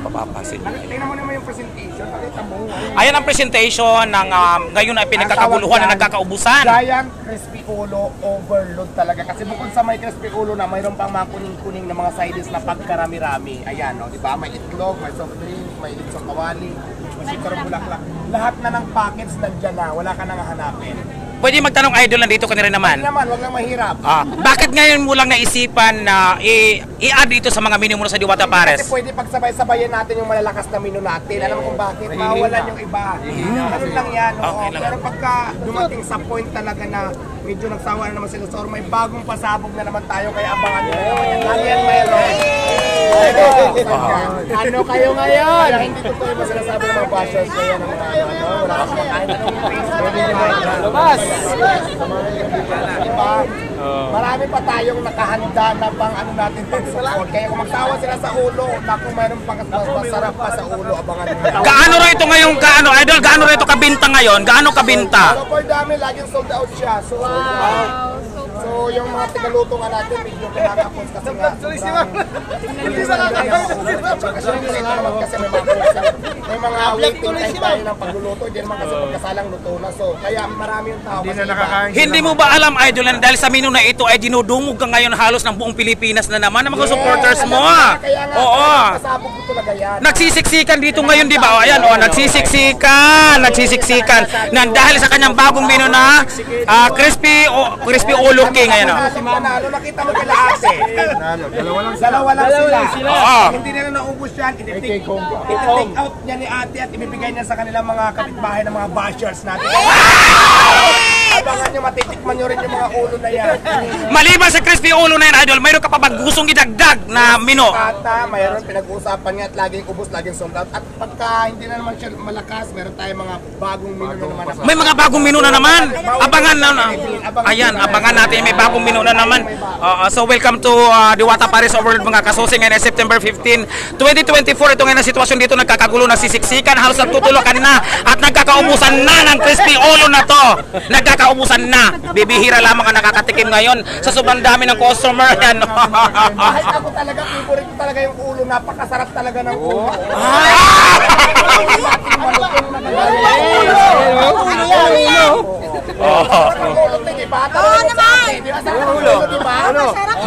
mapapansin nyo. Tingnan mo naman yung presentation. Pakita mo. Ayan ang presentation ng ngayon ay pinagkakaguluhan na nagkakaubusan. Giant crispy ulo overload talaga. Kasi bukod sa may crispy ulo na mayroon pang mga kuning-kuning na mga side dish na pagkarami-rami. Ayan, no, di ba? May itlog, may soft drink, may litsong kawali, may sikarong bulaklak. Lahat na ng packets nandiyan na. Wala ka nang hahanapin. Pwede magtanong idol, nandito ka na rin naman. Hindi naman, wag lang mahirap. Bakit ngayon mo lang naisipan na i-add dito sa mga menu mo sa Diwata Pares? Kasi pwede pagsabay-sabayan natin yung malalakas na menu natin. Alam mo kung bakit? Mawalan yung iba. Ano lang yan. Okay lang. Pero pagka dumating sa point talaga na medyo nagsawa na naman sila sa may bagong pasabog na naman tayo, kaya abangan nyo naman yan. Lagi yan mayroon. Ano kayo ngayon? Kaya hindi totoo yung sinasabi ng mga bashers kaya ng mga wala kang kahit anong lumabas. Diba? Marami pa tayong nakahanda na pang ano natin pag-support. Kaya kung magsawa sila sa ulo, naku mayroon pang masarap pa sa ulo, abangan nyo. Gaano rito ngayon, idol, gaano rito kabinta ngayon? Gaano kabinta? Super dami, laging sold out siya. So yung mga tigaluto nga natin, medyo kinakapos kasi nga kasi may mga waiting time tayo ng pagluluto, hindi naman kasi pagkasalang luto na. So kaya marami yung tao kasi hindi mo ba alam, idol, na dahil sa menu na ito ay dinudumog ka ngayon halos ng buong Pilipinas na naman ng mga supporters mo. Oo. Pasabog ko talaga yan. Nagsisiksikan dito ngayon, di ba? Ayan, nagsisiksikan na dahil sa kanyang bagong menu na crispy ulo king. Ayan, nakita mo kila ate. Dalawa lang sila. Hindi nila naubos yan. I-take out niya ni ate at ibibigay niya sa kanilang mga kapitbahay ng mga bashers natin. Abangan nyo, matitikman nyo rin yung mga ulo na yan. Maliban sa crispy ulo na yan, idol, mayroon ka pa ba gustong idagdag na menu? Mayroon pinag-uusapan nga at laging ubos, laging sold out. At pagka hindi na naman siya malakas, meron tayong mga bagong menu na naman. May mga bagong menu na naman. Abangan na. Ayan, abangan natin, may bagong menu na naman. So welcome to Diwata Pares Overload mga kasusi. Ngayon ay September 15, 2024. Ito ngayon ang sitwasyon dito, nagkakagulo, nasisiksikan, halos nagtutulukan na at nagkakaubusan na ng crispy ulo na to. Nagkakaubusan na. Bibihira lamang ang nakakatikim ngayon sa sobrang dami ng customer. Yan. Kahit ako talaga, favorite ko talaga yung ulo. Napakasarap talaga ng ulo.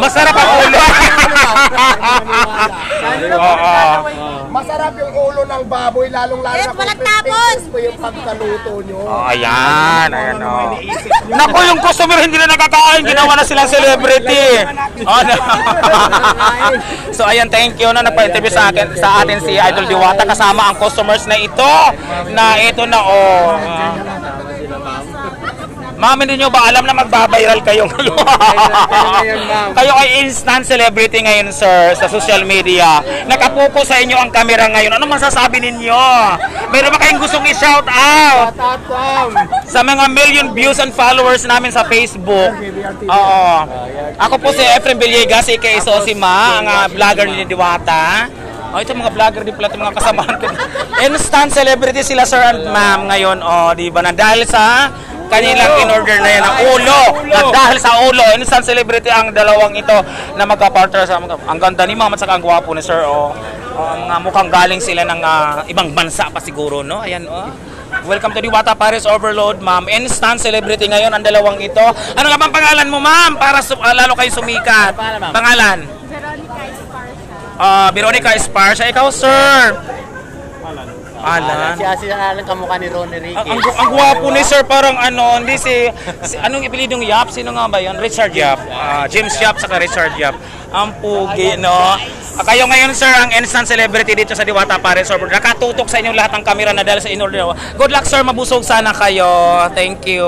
Masarap ang ulo. Masarap yung ulo ng baboy, lalong-lalo na kung crispy yung pagkaluto nyo. Ayan. Naku, yung customer hindi na nakakain, ginawa na silang celebrity. So ayan, thank you na nagpa-interview sa atin si Idol Diwata kasama ang customers na ito na Ma'am, hindi nyo ba alam na magbabiral kayo ngayon? Kayo ay instant celebrity ngayon, sir, sa social media. Nakapokus sa inyo ang camera ngayon. Ano masasabi ninyo? Meron ba kayong gustong i-shout out? Sa mga million views and followers namin sa Facebook. Oo. Ako po si Efren Villegas, aka Sosima, ang vlogger ni Diwata. Ito mga vlogger din pala itong mga kasamahan ko. Instant celebrity sila, sir and ma'am, ngayon. Di ba na dahil sa kanilang in-order na yan ang ulo. At dahil sa ulo, instant celebrity ang dalawang ito na magka-partner sa ang ganda ni ma'am at saka ang gwapo ni sir. Mga mukhang galing sila ng ibang bansa pa siguro, no? Ayan, Welcome to Diwata Pares Overload, ma'am. Instant celebrity ngayon ang dalawang ito. Ano nga bang pangalan mo, ma'am? Para lalo kayo sumikat. Pangalan? Veronica Esparza. Ikaw, sir? Alan. Si Alan kamukha ni Ronnie Riquez. Ang gwapo ni sir, parang hindi anong ipilidong Yap? Sino nga ba yan? Richard Yap. James Yap saka Richard Yap. Ang pugi, no? Kayo ngayon, sir, ang instant celebrity dito sa Diwata Pares Overload. Nakatutok sa inyo lahat ng kamera na dahil sa in-order. Good luck, sir. Mabusog sana kayo. Thank you.